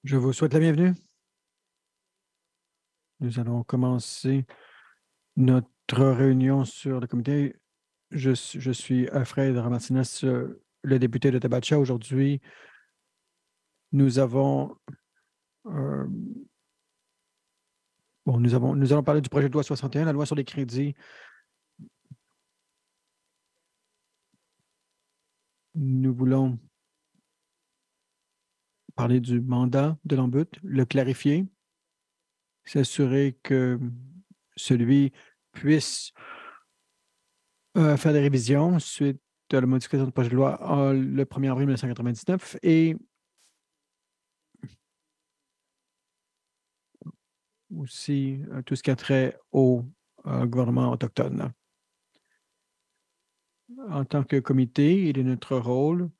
Je vous souhaite la bienvenue. Nous allons commencer notre réunion sur le comité. Je suis Alfred Ramatinas, le député de Tabacha. Aujourd'hui, nous avons, euh, nous allons parler du projet de loi 61, la loi sur les crédits. Nous voulons parler du mandat de l'Ombud, le clarifier, s'assurer que celui puisse faire des révisions suite à la modification du projet de loi le 1er avril 1999 et aussi tout ce qui a trait au gouvernement autochtone. En tant que comité, il est notre rôle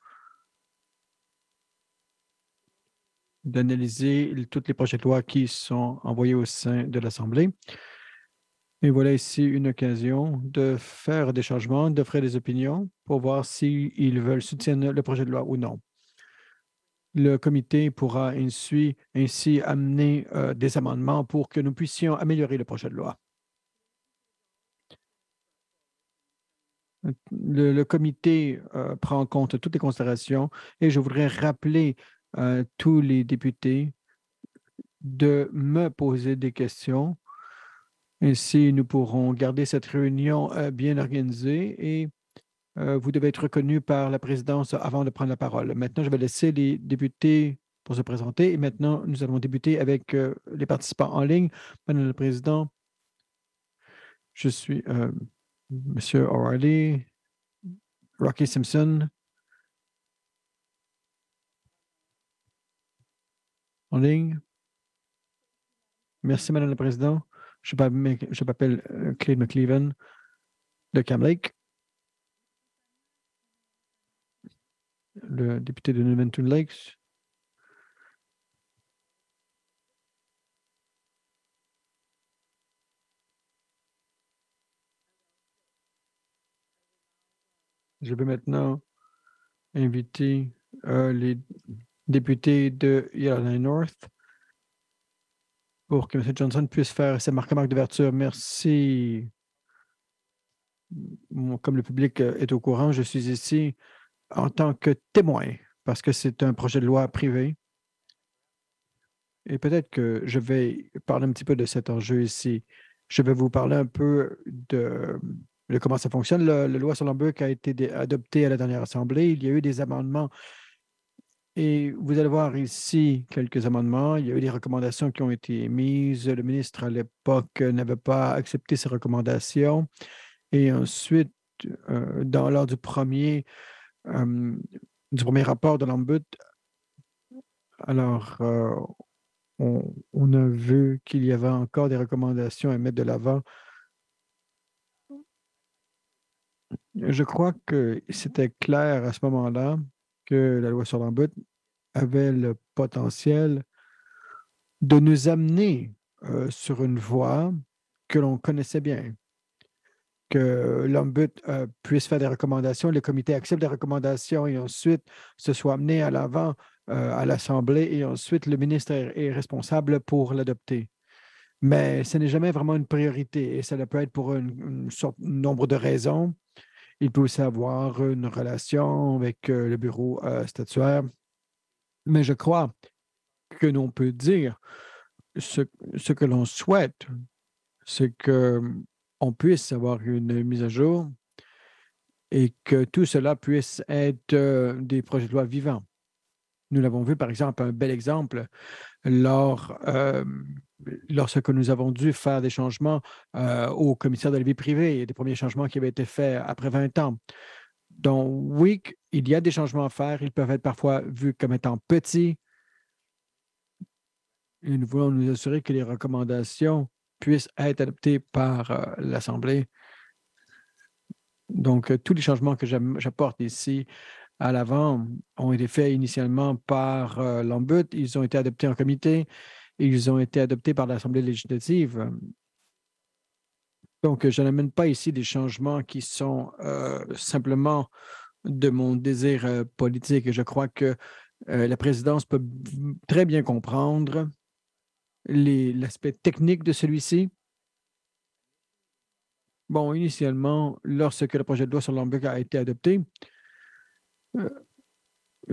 d'analyser tous les projets de loi qui sont envoyés au sein de l'Assemblée. Et voilà ici une occasion de faire des changements, d'offrir des opinions pour voir s'ils veulent soutenir le projet de loi ou non. Le comité pourra ainsi amener des amendements pour que nous puissions améliorer le projet de loi. Le comité prend en compte toutes les considérations et je voudrais rappeler tous les députés de me poser des questions. Ainsi, nous pourrons garder cette réunion bien organisée et vous devez être reconnu par la présidence avant de prendre la parole. Maintenant, je vais laisser les députés pour se présenter et maintenant, nous allons débuter avec les participants en ligne. Madame le Président, je suis Monsieur O'Reilly, Rocky Simpson, en ligne. Merci, Madame la Présidente. Je m'appelle Clay McLeaven de Cam Lake, le député de Newman Lakes. Je vais maintenant inviter les députés de Yellowknife North pour que M. Johnson puisse faire ses remarques d'ouverture. Merci. Comme le public est au courant, je suis ici en tant que témoin parce que c'est un projet de loi privé. Et peut-être que je vais parler un petit peu de cet enjeu ici. Je vais vous parler un peu de comment ça fonctionne. La loi sur l'Hamburg a été adoptée à la dernière Assemblée. Il y a eu des amendements et vous allez voir ici quelques amendements. Il y a eu des recommandations qui ont été émises. Le ministre à l'époque n'avait pas accepté ces recommandations. Et ensuite, lors euh, du premier rapport de l'Ombud, alors on a vu qu'il y avait encore des recommandations à mettre de l'avant. Je crois que c'était clair à ce moment-là que la loi sur l'Ombud avait le potentiel de nous amener sur une voie que l'on connaissait bien, que l'Ombud puisse faire des recommandations, le comité accepte des recommandations et ensuite se soit amené à l'avant à l'Assemblée et ensuite le ministre est responsable pour l'adopter. Mais ce n'est jamais vraiment une priorité et ça peut être pour un nombre de raisons. Il peut aussi avoir une relation avec le bureau statuaire. Mais je crois que l'on peut dire ce, ce que l'on souhaite, c'est qu'on puisse avoir une mise à jour et que tout cela puisse être des projets de loi vivants. Nous l'avons vu, par exemple, un bel exemple lorsque nous avons dû faire des changements au commissaire de la vie privée. Il y a des premiers changements qui avaient été faits après 20 ans. Donc, oui, il y a des changements à faire. Ils peuvent être parfois vus comme étant petits. Et nous voulons nous assurer que les recommandations puissent être adoptées par l'Assemblée. Donc, tous les changements que j'apporte ici à l'avant ont été faits initialement par l'Ombud. Ils ont été adoptés en comité. Ils ont été adoptés par l'Assemblée législative. Donc, je n'amène pas ici des changements qui sont simplement de mon désir politique. Je crois que La présidence peut très bien comprendre l'aspect technique de celui-ci. Bon, initialement, lorsque le projet de loi sur l'Hamburg a été adopté, euh,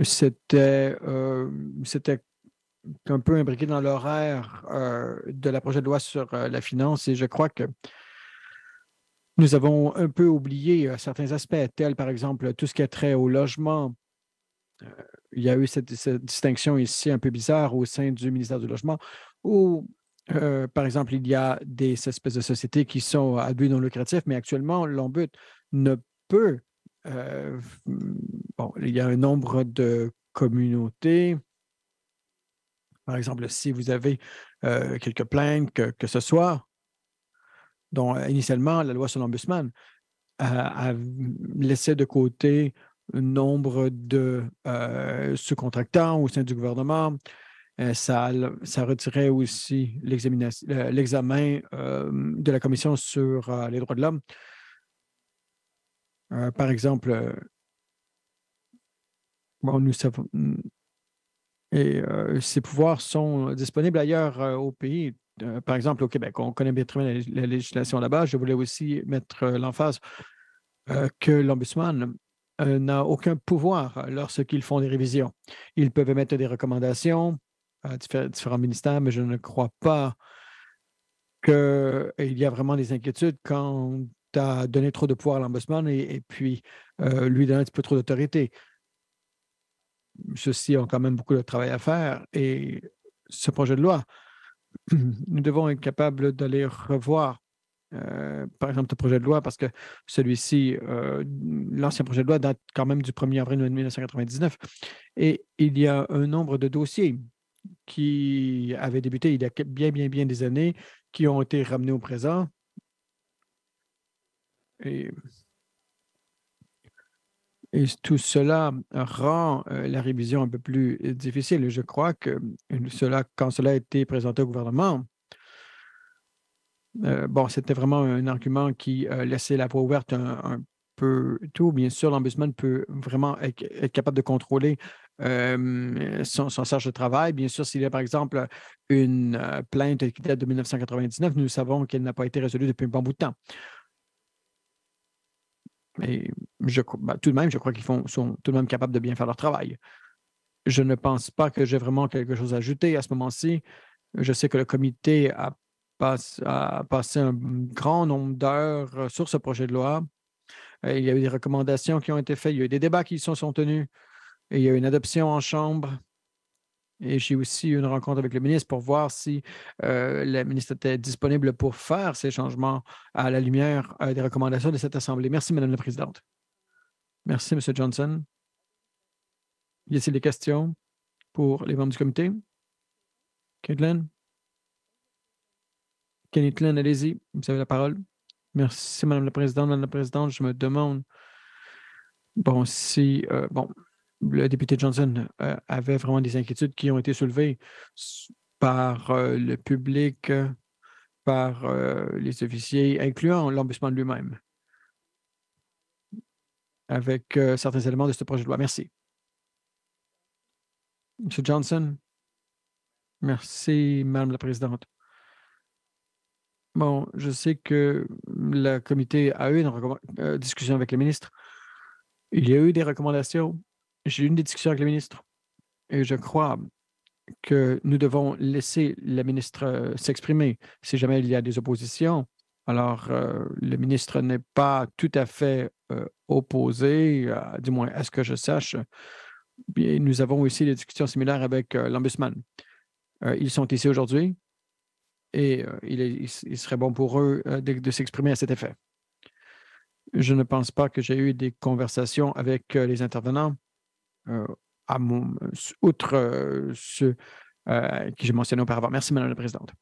c'était un peu imbriqué dans l'horaire de la projet de loi sur la finance et je crois que nous avons un peu oublié certains aspects, tels par exemple tout ce qui a trait au logement. Il y a eu cette distinction ici un peu bizarre au sein du ministère du Logement où, par exemple, il y a des espèces de sociétés qui sont à but non lucratif, mais actuellement, l'Ombud ne peut. euh, bon, il y a un nombre de communautés. Par exemple, si vous avez quelques plaintes, que ce soit, dont initialement la loi sur l'ombudsman a laissé de côté un nombre de sous-contractants au sein du gouvernement. Ça retirait aussi l'examen de la Commission sur les droits de l'homme. Par exemple, bon, nous savons, et ces pouvoirs sont disponibles ailleurs au pays. Par exemple, au Québec, on connaît bien très bien la législation là-bas. Je voulais aussi mettre l'emphase que l'Ombudsman n'a aucun pouvoir lorsqu'ils font des révisions. Ils peuvent émettre des recommandations à différents ministères, mais je ne crois pas qu'il y a vraiment des inquiétudes quand tu as donné trop de pouvoir à l'Ombudsman et puis lui donner un petit peu trop d'autorité. Ceux-ci ont quand même beaucoup de travail à faire et ce projet de loi, nous devons être capables d'aller revoir par exemple, le projet de loi, parce que celui-ci, l'ancien projet de loi date quand même du 1er avril 1999. Et il y a un nombre de dossiers qui avaient débuté il y a bien des années, qui ont été ramenés au présent. Et, et tout cela rend la révision un peu plus difficile. Et je crois que quand cela a été présenté au gouvernement, bon, c'était vraiment un argument qui laissait la voie ouverte un peu tout. Bien sûr, l'Ombudsman peut vraiment être capable de contrôler son charge de travail. Bien sûr, s'il y a, par exemple, une plainte qui date de 1999, nous savons qu'elle n'a pas été résolue depuis un bon bout de temps. Mais tout de même, je crois qu'ils sont tout de même capables de bien faire leur travail. Je ne pense pas que j'ai vraiment quelque chose à ajouter à ce moment-ci. Je sais que le comité a passé un grand nombre d'heures sur ce projet de loi. Il y a eu des recommandations qui ont été faites, il y a eu des débats qui sont tenus, et il y a eu une adoption en chambre. Et j'ai aussi eu une rencontre avec le ministre pour voir si le ministre était disponible pour faire ces changements à la lumière des recommandations de cette Assemblée. Merci, Madame la Présidente. Merci, M. Johnson. Y a-t-il des questions pour les membres du comité? Caitlin? Caitlin, allez-y, vous avez la parole. Merci, Madame la Présidente. Madame la Présidente, je me demande, bon, si, bon, le député Johnson avait vraiment des inquiétudes qui ont été soulevées par le public, par les officiers, incluant l'Ombudsman lui-même, avec certains éléments de ce projet de loi. Merci. Monsieur Johnson? Merci, Madame la Présidente. Bon, je sais que le comité a eu une discussion avec le ministre. Il y a eu des recommandations. J'ai eu une discussion avec le ministre et je crois que nous devons laisser la ministre s'exprimer. Si jamais il y a des oppositions, alors le ministre n'est pas tout à fait opposé, du moins à ce que je sache. Bien, nous avons aussi des discussions similaires avec l'Ombudsman. Ils sont ici aujourd'hui et il serait bon pour eux de s'exprimer à cet effet. Je ne pense pas que j'ai eu des conversations avec les intervenants, euh, outre ceux que j'ai mentionnés auparavant. Merci, Madame la Présidente.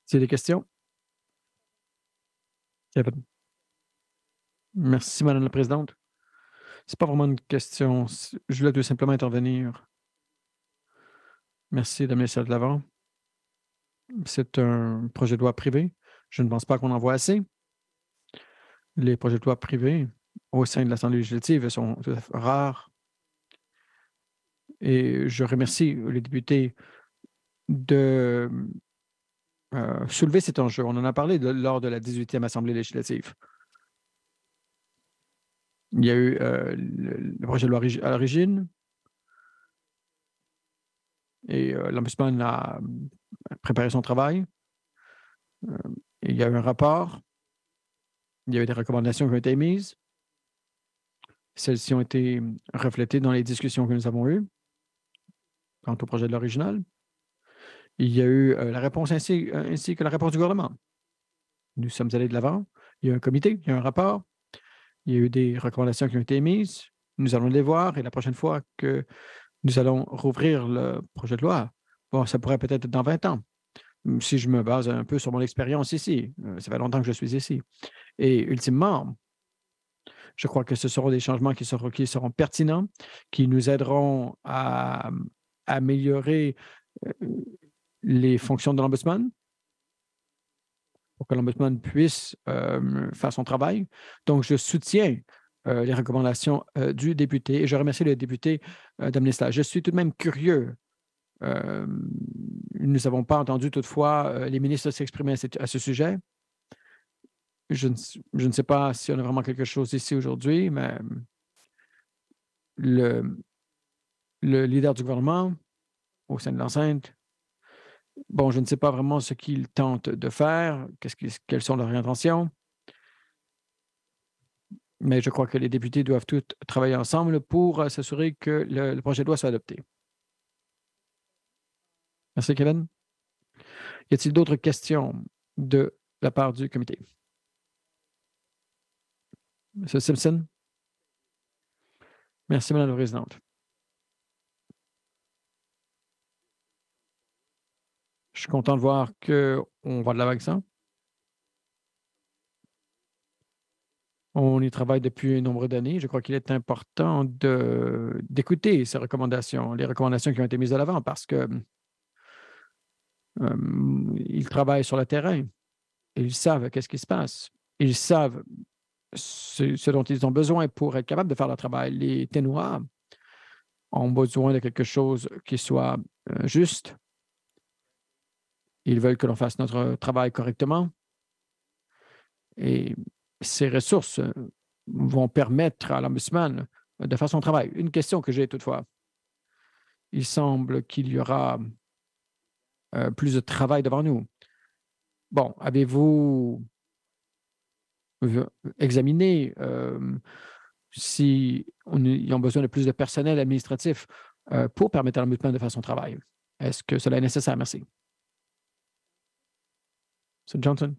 C'est des questions? Kevin. Merci, Madame la Présidente. C'est pas vraiment une question. Je voulais tout simplement intervenir. Merci d'amener ça de l'avant. C'est un projet de loi privé. Je ne pense pas qu'on en voit assez. Les projets de loi privés au sein de l'Assemblée législative sont tout à fait rares. Et je remercie les députés de soulever cet enjeu. On en a parlé lors de la 18e Assemblée législative. Il y a eu le projet de loi à l'origine et l'Ombudsman a préparé son travail. Il y a eu un rapport. Il y avait des recommandations qui ont été émises. Celles-ci ont été reflétées dans les discussions que nous avons eues quant au projet de l'original. Il y a eu la réponse ainsi que la réponse du gouvernement. Nous sommes allés de l'avant. Il y a un comité, il y a un rapport. Il y a eu des recommandations qui ont été émises. Nous allons les voir et la prochaine fois que nous allons rouvrir le projet de loi, bon, ça pourrait peut-être être dans 20 ans, si je me base un peu sur mon expérience ici. Ça fait longtemps que je suis ici. Et ultimement, je crois que ce seront des changements qui seront pertinents, qui nous aideront à améliorer les fonctions de l'Ombudsman pour que l'Ombudsman puisse faire son travail. Donc, je soutiens les recommandations du député et je remercie le député d'Amnistia. Je suis tout de même curieux. Nous n'avons pas entendu toutefois les ministres s'exprimer à ce sujet. Je ne sais pas si on a vraiment quelque chose ici aujourd'hui, mais le leader du gouvernement au sein de l'enceinte, bon, je ne sais pas vraiment ce qu'il tente de faire, quelles sont leurs intentions, mais je crois que les députés doivent tous travailler ensemble pour s'assurer que le projet de loi soit adopté. Merci, Kevin. Y a-t-il d'autres questions de la part du comité? Monsieur Simpson? Merci, Madame la Présidente. Je suis content de voir qu'on va de l'avant avec ça. On y travaille depuis un nombre d'années. Je crois qu'il est important d'écouter ces recommandations, les recommandations qui ont été mises de l'avant parce que ils travaillent sur le terrain. Ils savent qu'est-ce qui se passe. Ils savent ce dont ils ont besoin pour être capables de faire leur travail. Les Ténois ont besoin de quelque chose qui soit juste. Ils veulent que l'on fasse notre travail correctement. Et ces ressources vont permettre à l'Ombudsman de faire son travail. Une question que j'ai toutefois. Il semble qu'il y aura plus de travail devant nous. Bon, avez-vous examiné si ils ont besoin de plus de personnel administratif pour permettre à l'Ombudsman de faire son travail? Est-ce que cela est nécessaire? Merci. M. Johnson.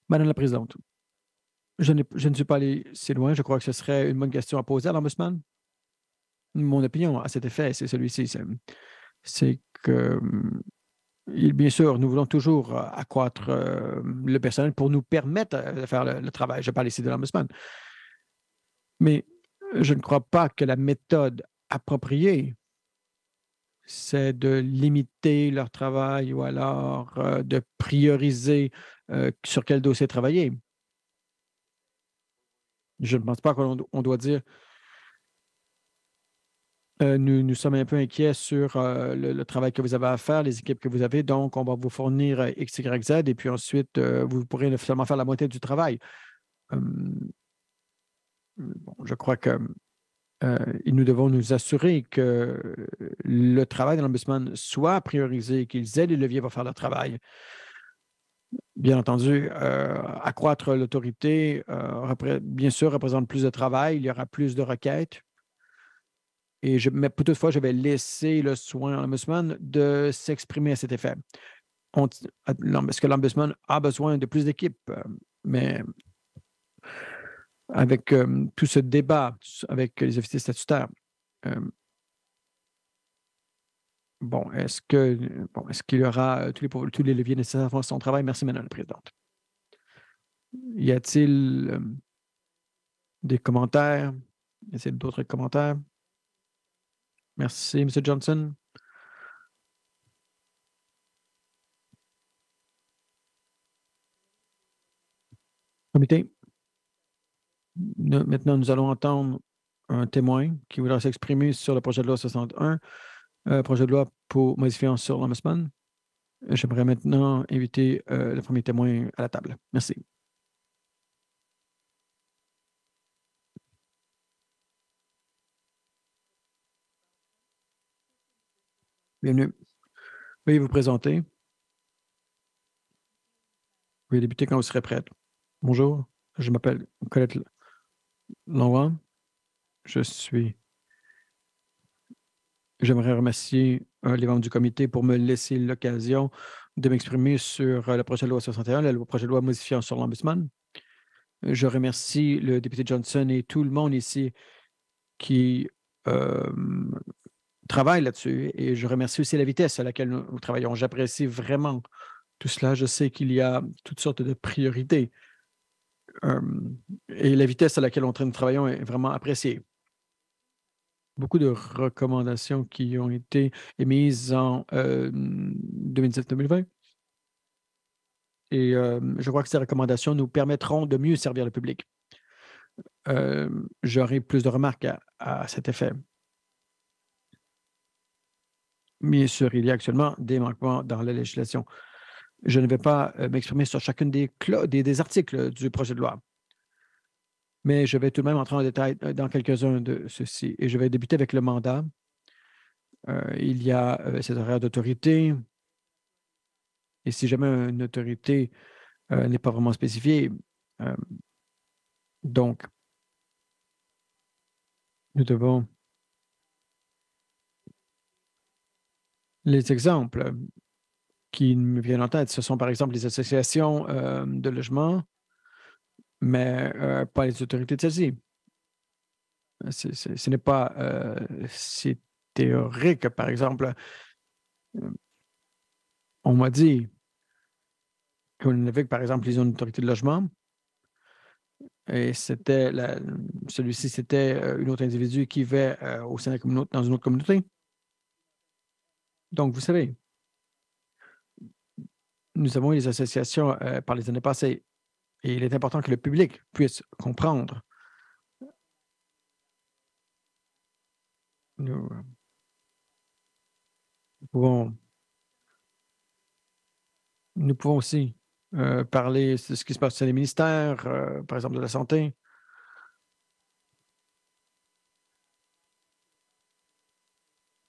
Madame la Présidente, je ne suis pas allé si loin. Je crois que ce serait une bonne question à poser à l'Ombudsman. Mon opinion à cet effet, c'est celui-ci. C'est que, bien sûr, nous voulons toujours accroître le personnel pour nous permettre de faire le travail. Je parle ici de l'Ombudsman. Mais je ne crois pas que la méthode appropriée, c'est de limiter leur travail ou alors de prioriser sur quel dossier travailler. Je ne pense pas qu'on doit dire nous sommes un peu inquiets sur le travail que vous avez à faire, les équipes que vous avez, donc on va vous fournir X, Y, Z, et puis ensuite, vous pourrez seulement faire la moitié du travail. Bon, je crois que nous devons nous assurer que le travail de l'Ombudsman soit priorisé, qu'ils aient les leviers pour faire leur travail. Bien entendu, accroître l'autorité, bien sûr, représente plus de travail, il y aura plus de requêtes. Mais toutefois, je vais laisser le soin à l'Ombudsman de s'exprimer à cet effet. Est-ce que l'Ombudsman a besoin de plus d'équipes? Mais avec tout ce débat avec les officiers statutaires, est-ce qu'il y aura tous les leviers nécessaires pour son travail? Merci, Madame la Présidente. Y a-t-il des commentaires? Y a-t-il d'autres commentaires? Merci, M. Johnson. Comité, maintenant, nous allons entendre un témoin qui voudra s'exprimer sur le projet de loi 61, projet de loi pour modifiant sur l'Ombudsman. J'aimerais maintenant inviter le premier témoin à la table. Merci. Bienvenue. Veuillez vous présenter. Veuillez débuter quand vous serez prête. Bonjour, je m'appelle Colette Langlois. J'aimerais remercier les membres du comité pour me laisser l'occasion de m'exprimer sur le projet de loi 61, le projet de loi modifiant sur l'Ombudsman. Je remercie le député Johnson et tout le monde ici qui travaille là-dessus et je remercie aussi la vitesse à laquelle nous travaillons. J'apprécie vraiment tout cela. Je sais qu'il y a toutes sortes de priorités et la vitesse à laquelle nous travaillons est vraiment appréciée. Beaucoup de recommandations qui ont été émises en 2019-2020 et je crois que ces recommandations nous permettront de mieux servir le public. J'aurai plus de remarques à cet effet. Bien sûr, il y a actuellement des manquements dans la législation. Je ne vais pas m'exprimer sur chacune des articles du projet de loi, mais je vais tout de même entrer en détail dans quelques-uns de ceux-ci. Et je vais débuter avec le mandat. Il y a ces horaires d'autorité. Et si jamais une autorité n'est pas vraiment spécifiée, donc nous devons... Les exemples qui me viennent en tête, ce sont par exemple les associations de logement, mais pas les autorités de celles-ci. Ce n'est pas si théorique. Par exemple, on m'a dit qu'on avait, par exemple, les autorités de logement, et celui-ci, c'était un autre individu qui vivait au sein de la communauté, dans une autre communauté. Donc, vous savez, nous avons eu des associations par les années passées, et il est important que le public puisse comprendre. Nous pouvons Nous pouvons aussi parler de ce qui se passe dans les ministères, par exemple de la santé.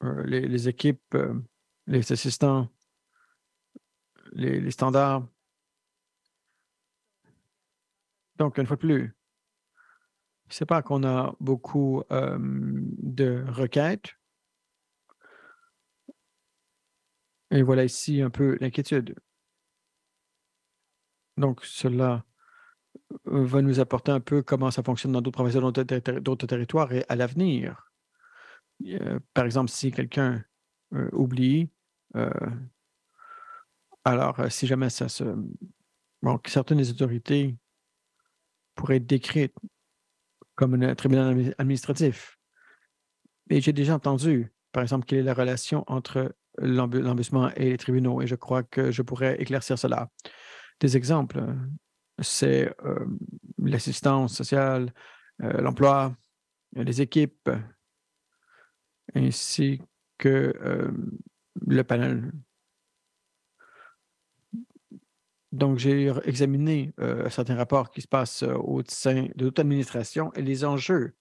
Les équipes, les assistants, les standards. Donc, une fois de plus, c'est pas qu'on a beaucoup de requêtes. Et voilà ici un peu l'inquiétude. Donc, cela va nous apporter un peu comment ça fonctionne dans d'autres provinces, d'autres territoires et à l'avenir. Par exemple, si quelqu'un oublie, euh, alors si jamais ça se... Bon, certaines des autorités pourraient être décrites comme un tribunal administratif. Et j'ai déjà entendu, par exemple, quelle est la relation entre l'ombudsman et les tribunaux, et je crois que je pourrais éclaircir cela. Des exemples, c'est l'assistance sociale, l'emploi, les équipes, ainsi que le panel. Donc, j'ai examiné certains rapports qui se passent au sein de toute administration et les enjeux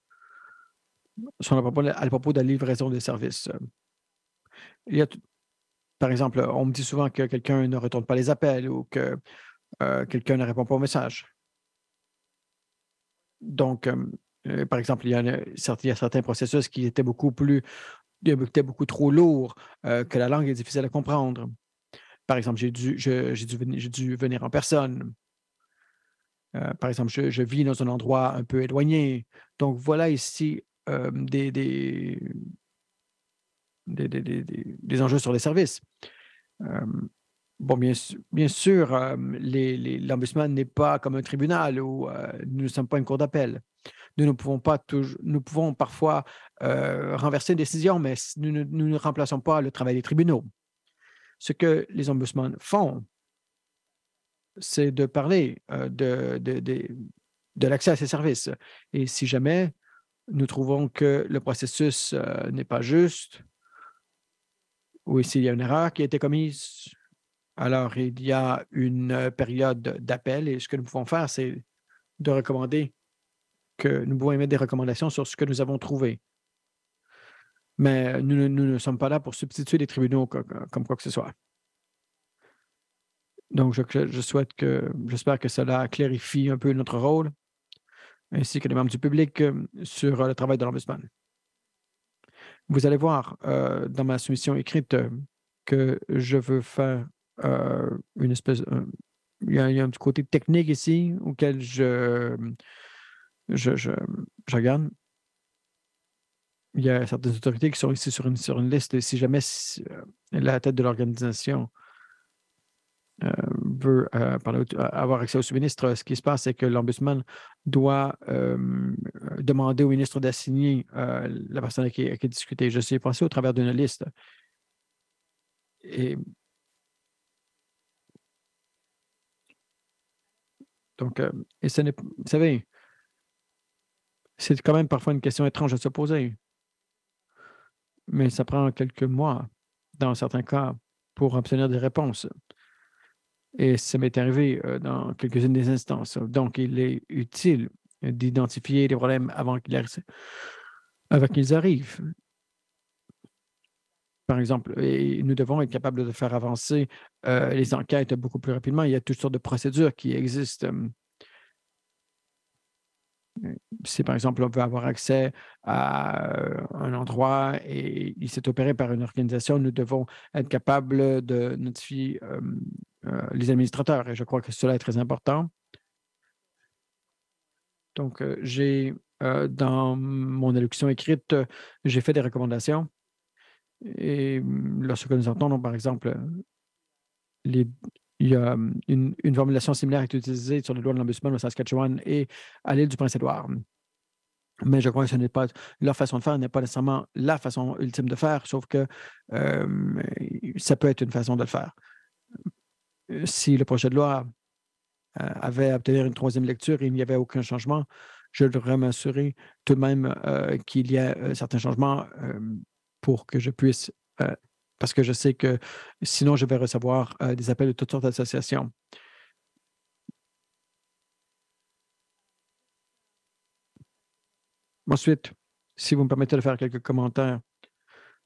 sont à propos de la livraison des services. Il y a Par exemple, on me dit souvent que quelqu'un ne retourne pas les appels ou que quelqu'un ne répond pas aux messages. Donc, par exemple, il y a certains processus qui étaient beaucoup trop lourds, que la langue est difficile à comprendre. Par exemple, j'ai dû venir en personne. Par exemple, je vis dans un endroit un peu éloigné. Donc, voilà ici des enjeux sur les services. Bon, bien sûr, l'Ombudsman n'est pas comme un tribunal où nous ne sommes pas une cour d'appel. Nous pouvons parfois renverser une décision, mais nous ne remplaçons pas le travail des tribunaux. Ce que les ombudsman font, c'est de parler de l'accès à ces services. Et si jamais nous trouvons que le processus n'est pas juste, ou s'il y a une erreur qui a été commise, alors il y a une période d'appel et ce que nous pouvons faire, c'est de recommander que nous pouvons émettre des recommandations sur ce que nous avons trouvé. Mais nous ne sommes pas là pour substituer les tribunaux comme quoi que ce soit. Donc, j'espère que cela clarifie un peu notre rôle, ainsi que les membres du public sur le travail de l'Ombudsman. Vous allez voir dans ma soumission écrite que je veux faire une espèce. Il y a un petit côté technique ici auquel je, je, je regarde. Il y a certaines autorités qui sont ici sur une liste. Et si jamais la tête de l'organisation veut avoir accès au sous-ministre, ce qui se passe, c'est que l'Ombudsman doit demander au ministre d'assigner la personne qui a discuté. Je suis passé au travers d'une liste. Et donc, et ce n'est, vous savez, c'est quand même parfois une question étrange à se poser, mais ça prend quelques mois, dans certains cas, pour obtenir des réponses. Et ça m'est arrivé dans quelques-unes des instances. Donc, il est utile d'identifier les problèmes avant qu'ils arrivent. Par exemple, et nous devons être capables de faire avancer les enquêtes beaucoup plus rapidement. Il y a toutes sortes de procédures qui existent. Si, par exemple, on veut avoir accès à un endroit et il s'est opéré par une organisation, nous devons être capables de notifier les administrateurs. Et je crois que cela est très important. Donc, dans mon allocution écrite, j'ai fait des recommandations. Et lorsque nous entendons, par exemple, il y a une formulation similaire qui est utilisée sur les lois de l'Ombudsman au Saskatchewan et à l'île du Prince-Édouard. Mais je crois que ce n'est pas leur façon de faire, n'est pas nécessairement la façon ultime de faire, sauf que ça peut être une façon de le faire. Si le projet de loi avait à obtenir une troisième lecture et il n'y avait aucun changement, je devrais m'assurer tout de même qu'il y a certains changements pour que je puisse, parce que je sais que sinon je vais recevoir des appels de toutes sortes d'associations. Ensuite, si vous me permettez de faire quelques commentaires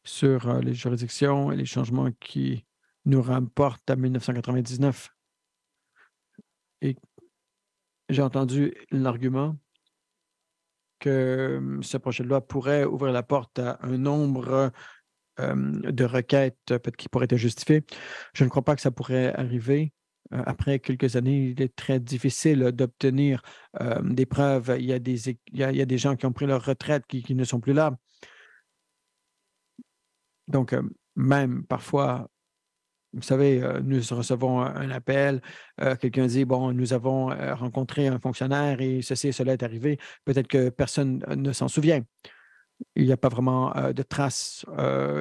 sur les juridictions et les changements qui nous rapportent à 1999. Et j'ai entendu l'argument que ce projet de loi pourrait ouvrir la porte à un nombre de requêtes peut-être qui pourraient être justifiées. Je ne crois pas que ça pourrait arriver. Après quelques années, il est très difficile d'obtenir des preuves. Il y a des gens qui ont pris leur retraite qui ne sont plus là. Donc, même parfois, vous savez, nous recevons un appel, quelqu'un dit, bon, nous avons rencontré un fonctionnaire et ceci et cela est arrivé. Peut-être que personne ne s'en souvient. Il n'y a pas vraiment de traces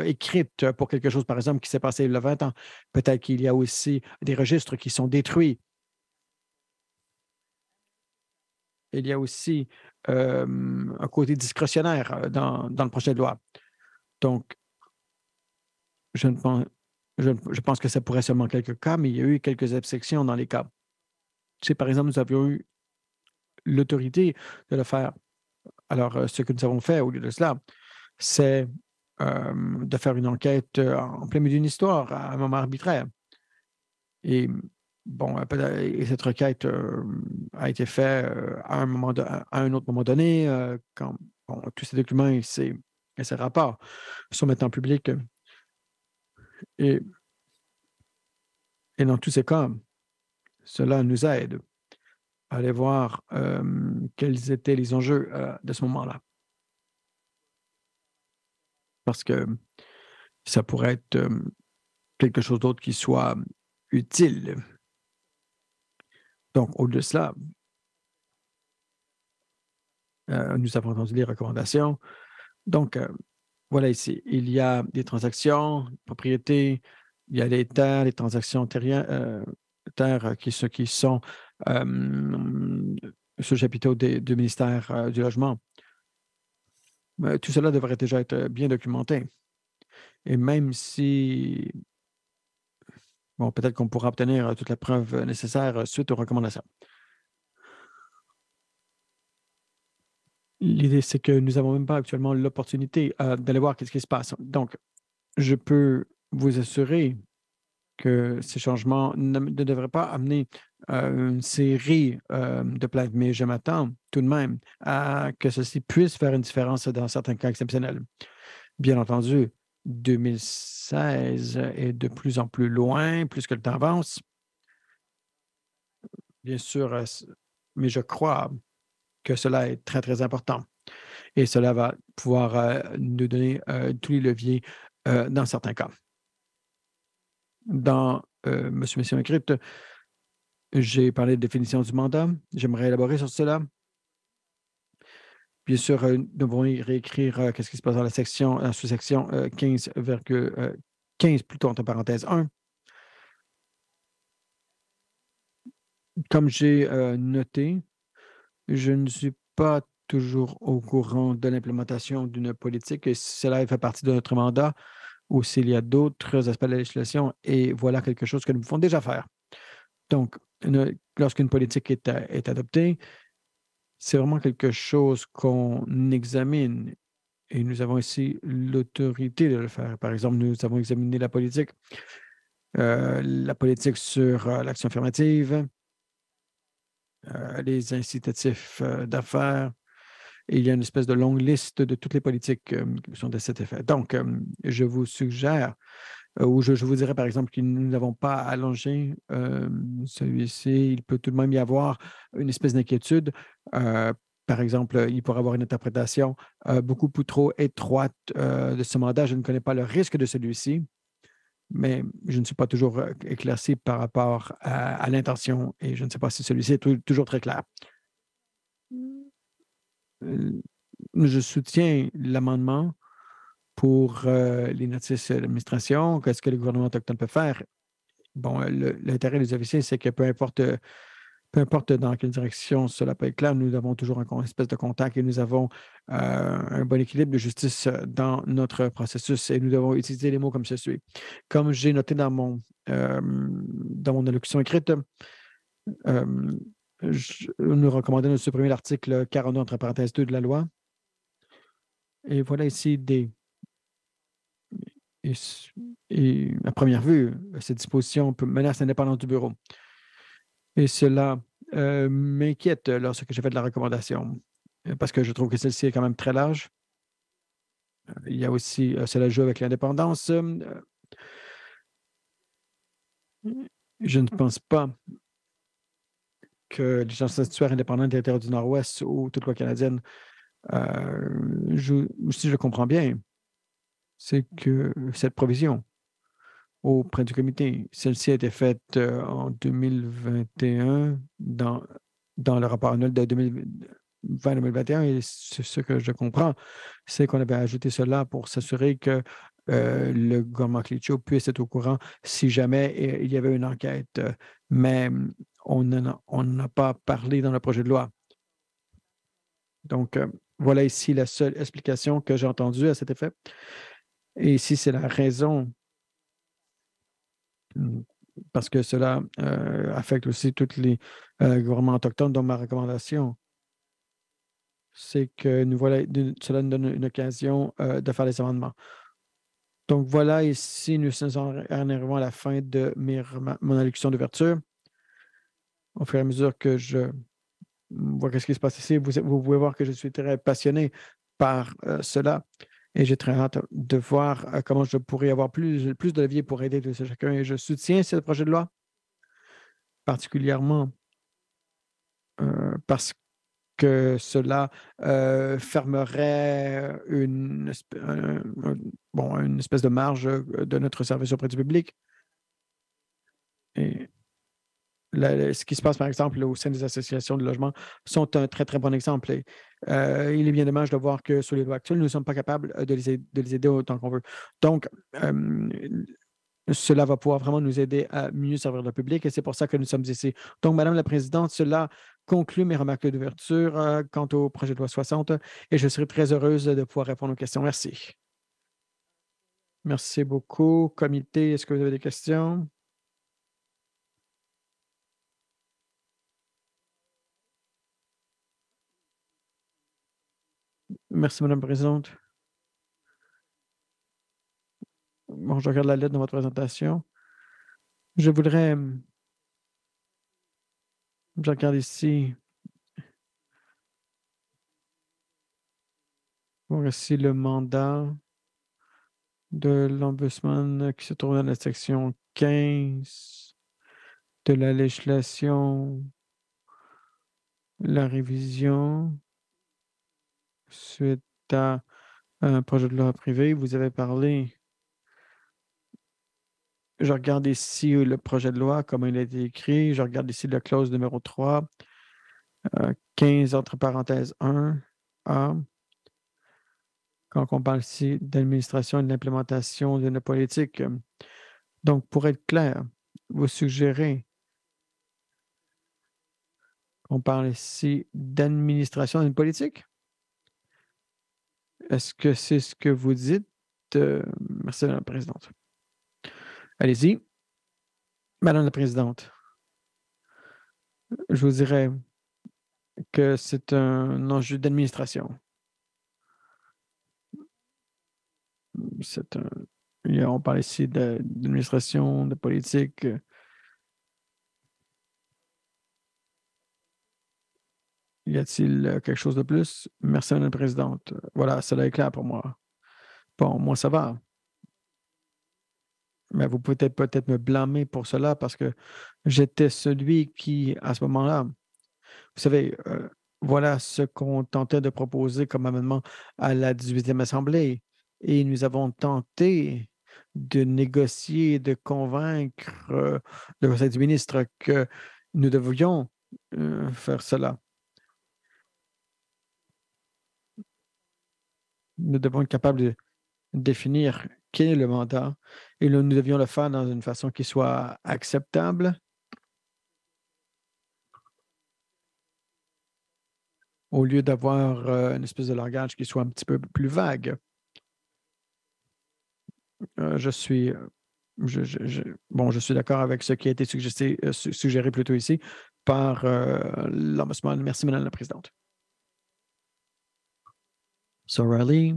écrites pour quelque chose, par exemple, qui s'est passé il y a 20 ans. Peut-être qu'il y a aussi des registres qui sont détruits. Il y a aussi un côté discrétionnaire dans le projet de loi. Donc, je ne pense, je pense que ça pourrait seulement quelques cas, mais il y a eu quelques exceptions dans les cas. Si, par exemple, nous avions eu l'autorité de le faire. Alors, ce que nous avons fait au lieu de cela, c'est de faire une enquête en plein milieu d'une histoire, à un moment arbitraire. Et bon, et cette requête a été faite à un autre moment donné, quand bon, tous ces documents et ces rapports sont maintenant publics. Et, et dans tous ces cas, cela nous aide à aller voir quels étaient les enjeux de ce moment-là. Parce que ça pourrait être quelque chose d'autre qui soit utile. Donc, au-delà de cela, nous avons entendu les recommandations. Donc, voilà ici, il y a des transactions, propriétés, il y a les terres, les transactions ceux qui sont sous le chapiteau du ministère du Logement. Tout cela devrait déjà être bien documenté. Et même si, bon, peut-être qu'on pourra obtenir toute la preuve nécessaire suite aux recommandations. L'idée, c'est que nous n'avons même pas actuellement l'opportunité d'aller voir qu'est-ce qui se passe. Donc, je peux vous assurer que ces changements ne devraient pas amener une série de plaintes, mais je m'attends tout de même à que ceci puisse faire une différence dans certains cas exceptionnels. Bien entendu, 2016 est de plus en plus loin, plus que le temps avance. Bien sûr, mais je crois que cela est très, très important et cela va pouvoir nous donner tous les leviers dans certains cas. Dans Monsieur Mission écrite, j'ai parlé de définition du mandat. J'aimerais élaborer sur cela. Bien sûr, nous devons réécrire qu'est-ce qui se passe dans la sous-section 15 plutôt entre parenthèses 1. Comme j'ai noté, je ne suis pas toujours au courant de l'implémentation d'une politique et si cela fait partie de notre mandat ou s'il y a d'autres aspects de la législation et voilà quelque chose que nous pouvons déjà faire. Donc, lorsqu'une politique est adoptée, c'est vraiment quelque chose qu'on examine et nous avons ici l'autorité de le faire. Par exemple, nous avons examiné la politique sur l'action affirmative, les incitatifs d'affaires. Et il y a une espèce de longue liste de toutes les politiques qui sont de cet effet. Donc, je vous suggère, ou je vous dirais par exemple que nous n'avons pas allongé celui-ci. Il peut tout de même y avoir une espèce d'inquiétude. Par exemple, il pourrait y avoir une interprétation beaucoup trop étroite de ce mandat. Je ne connais pas le risque de celui-ci, mais je ne suis pas toujours éclairci par rapport à l'intention et je ne sais pas si celui-ci est toujours très clair. Euh, Je soutiens l'amendement pour les notices d'administration. Qu'est-ce que le gouvernement autochtone peut faire? Bon, l'intérêt des officiers, c'est que peu importe dans quelle direction cela peut être clair, nous avons toujours une espèce de contact et nous avons un bon équilibre de justice dans notre processus et nous devons utiliser les mots comme ceci. Comme j'ai noté dans mon allocution écrite, nous recommandons de supprimer l'article 42 entre parenthèses 2 de la loi. Et voilà ici et à première vue, cette disposition menace l'indépendance du bureau. Et cela m'inquiète lorsque j'ai fait de la recommandation, parce que je trouve que celle-ci est quand même très large. Il y a aussi, cela joue avec l'indépendance. Je ne pense pas que les gens statuaires indépendants de territoire du Nord-Ouest ou toute loi canadienne si je comprends bien, c'est que cette provision auprès du comité, celle-ci a été faite en 2021 dans le rapport annuel de 2020-2021 et c'est ce que je comprends, c'est qu'on avait ajouté cela pour s'assurer que le gouvernement Clicquot puisse être au courant si jamais il y avait une enquête. Mais on n'en a pas parlé dans le projet de loi. Donc, voilà ici la seule explication que j'ai entendue à cet effet. Et ici, c'est la raison parce que cela affecte aussi tous les gouvernements autochtones. Donc, ma recommandation, c'est que cela nous donne une occasion de faire des amendements. Donc, voilà ici, nous en arrivons à la fin de mon allocution d'ouverture. Au fur et à mesure que je vois ce qui se passe ici, vous pouvez voir que je suis très passionné par cela. Et j'ai très hâte de voir comment je pourrais avoir plus de leviers pour aider tout chacun. Et je soutiens ce projet de loi, particulièrement parce que cela fermerait une espèce de marge de notre service auprès du public. Et ce qui se passe, par exemple, au sein des associations de logement sont un très, très bon exemple. Et, il est bien dommage de voir que sur les lois actuelles, nous ne sommes pas capables de les aider autant qu'on veut. Donc, cela va pouvoir vraiment nous aider à mieux servir le public et c'est pour ça que nous sommes ici. Donc, Madame la Présidente, cela conclut mes remarques d'ouverture quant au projet de loi 60 et je serai très heureuse de pouvoir répondre aux questions. Merci. Merci beaucoup. Comité, est-ce que vous avez des questions? Merci, Madame la Présidente. Bon, je regarde la lettre de votre présentation. Je voudrais, je regarde ici, voir ici le mandat de l'Ombudsman qui se trouve dans la section 15 de la législation, la révision suite à un projet de loi privé. Vous avez parlé, je regarde ici le projet de loi, comment il a été écrit. Je regarde ici la clause numéro 3, 15 entre parenthèses 1, A. Quand on parle ici d'administration et de l'implémentation d'une politique. Donc, pour être clair, vous suggérez qu'on parle ici d'administration d'une politique? Est-ce que c'est ce que vous dites? Merci, Madame la Présidente. Allez-y. Madame la Présidente, je vous dirais que c'est un enjeu d'administration. C'est un... On parle ici d'administration, de politique. Y a-t-il quelque chose de plus? Merci, Madame la Présidente. Voilà, cela est clair pour moi. Bon, moi, ça va. Mais vous pouvez peut-être me blâmer pour cela parce que j'étais celui qui, à ce moment-là, vous savez, voilà ce qu'on tentait de proposer comme amendement à la 18e Assemblée. Et nous avons tenté de négocier, de convaincre le Conseil du ministre que nous devions faire cela. Nous devons être capables de définir quel est le mandat et nous devions le faire dans une façon qui soit acceptable au lieu d'avoir une espèce de langage qui soit un petit peu plus vague. Je suis, bon, je suis d'accord avec ce qui a été suggéré plutôt ici par l'Ombudsman. Merci, Madame la Présidente. So, Riley.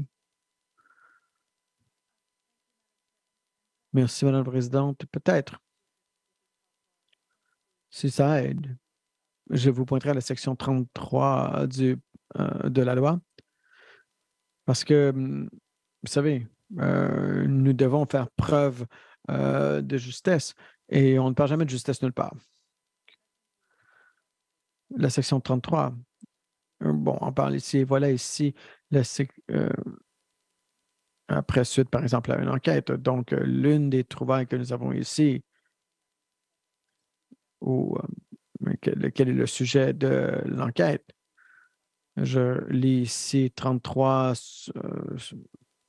Merci, Madame la Présidente. Peut-être, si ça aide, je vous pointerai à la section 33 de la loi parce que, vous savez, nous devons faire preuve de justesse et on ne parle jamais de justesse nulle part. La section 33, bon, on parle ici, voilà ici, après suite, par exemple, à une enquête. Donc, l'une des trouvailles que nous avons ici, ou quel est le sujet de l'enquête? Je lis ici 33,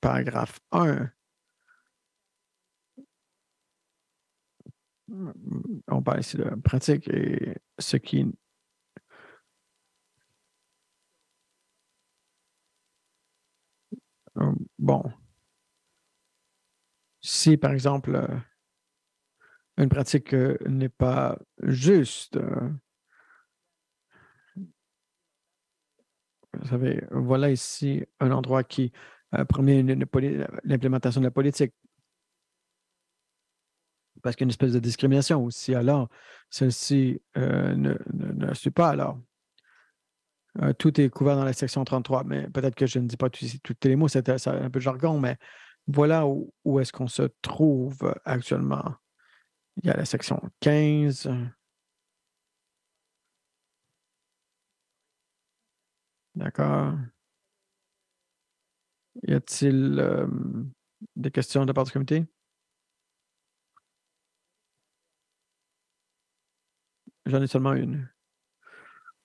paragraphe 1. On parle ici de pratique et ce qui... Bon, si par exemple une pratique n'est pas juste, vous savez, voilà ici un endroit qui promet l'implémentation de la politique. Parce qu'il y a une espèce de discrimination aussi. Alors, celle-ci ne suit pas. Alors, tout est couvert dans la section 33, mais peut-être que je ne dis pas tous les mots, c'est un peu de jargon, mais voilà où est-ce qu'on se trouve actuellement. Il y a la section 15. D'accord. Y a-t-il des questions de la part du comité? J'en ai seulement une.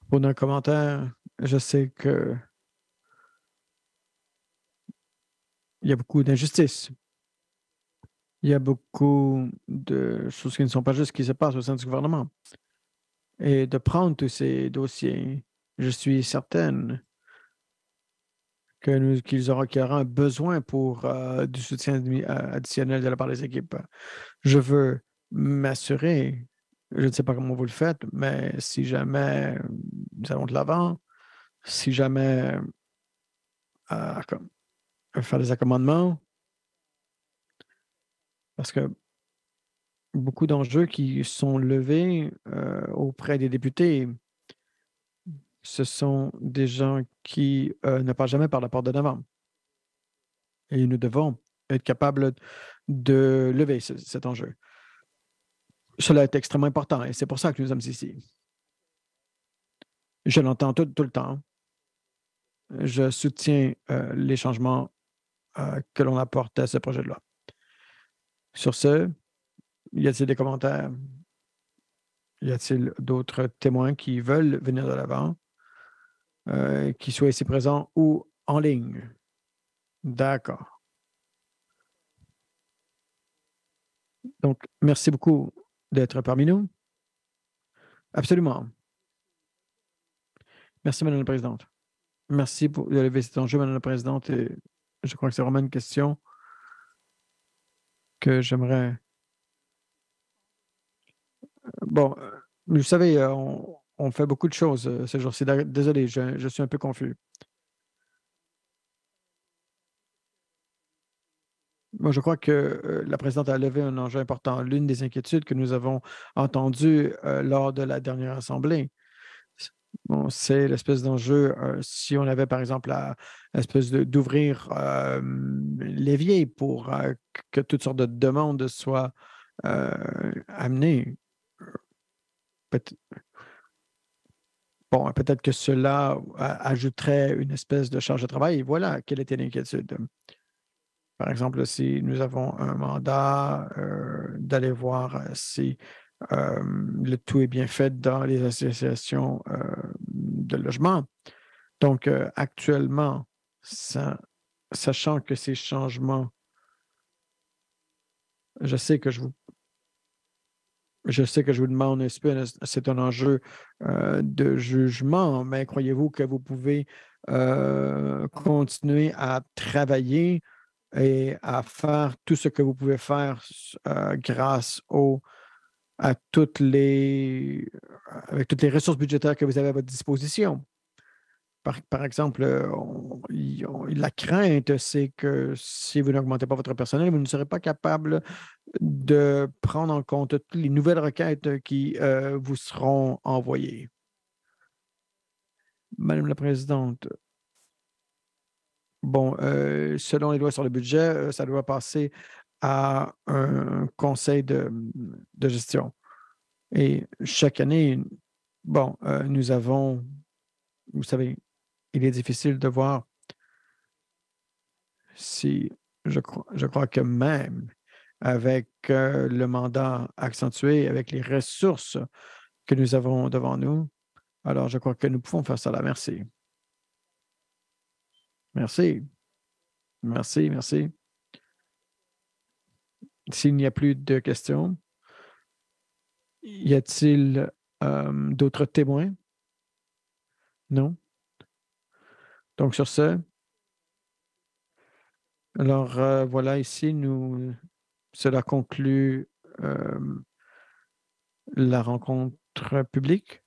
Pour un commentaire, je sais que il y a beaucoup d'injustice. Il y a beaucoup de choses qui ne sont pas justes qui se passent au sein du gouvernement. Et de prendre tous ces dossiers, je suis certaine qu'il y aura un besoin pour du soutien additionnel de la part des équipes. Je veux m'assurer, je ne sais pas comment vous le faites, mais si jamais nous allons de l'avant, si jamais comme, faire des accommodements, parce que beaucoup d'enjeux qui sont levés auprès des députés, ce sont des gens qui ne passent jamais par la porte de devant. Et nous devons être capables de lever cet enjeu. Cela est extrêmement important et c'est pour ça que nous sommes ici. Je l'entends tout le temps. Je soutiens les changements que l'on apporte à ce projet de loi. Sur ce, y a-t-il des commentaires? Y a-t-il d'autres témoins qui veulent venir de l'avant, qui soient ici présents ou en ligne? D'accord. Donc, merci beaucoup d'être parmi nous. Absolument. Merci, Madame la Présidente. Merci pour de lever cet enjeu, Madame la Présidente. Et je crois que c'est vraiment une question que j'aimerais. Bon, vous savez, on fait beaucoup de choses ces jours-ci. Désolé, je suis un peu confus. Moi, je crois que la présidente a levé un enjeu important. L'une des inquiétudes que nous avons entendues lors de la dernière assemblée, bon, c'est l'espèce d'enjeu, si on avait par exemple l'espèce d'ouvrir l'évier pour que toutes sortes de demandes soient amenées. Bon, peut-être que cela ajouterait une espèce de charge de travail. Et voilà quelle était l'inquiétude. Par exemple, si nous avons un mandat d'aller voir si le tout est bien fait dans les associations de logement. Donc, actuellement, sachant que ces changements, je sais que je vous demande, c'est un enjeu de jugement, mais croyez-vous que vous pouvez continuer à travailler et à faire tout ce que vous pouvez faire grâce à avec toutes les ressources budgétaires que vous avez à votre disposition? Par exemple, la crainte, c'est que si vous n'augmentez pas votre personnel, vous ne serez pas capable de prendre en compte toutes les nouvelles requêtes qui vous seront envoyées. Madame la Présidente, bon, selon les lois sur le budget, ça doit passer à un conseil de gestion. Et chaque année, bon, nous avons, vous savez, il est difficile de voir si je crois que même avec le mandat accentué, avec les ressources que nous avons devant nous, alors je crois que nous pouvons faire cela. Merci. Merci. Merci, merci. S'il n'y a plus de questions, y a-t-il d'autres témoins? Non? Donc sur ce, alors voilà, ici, cela conclut la rencontre publique.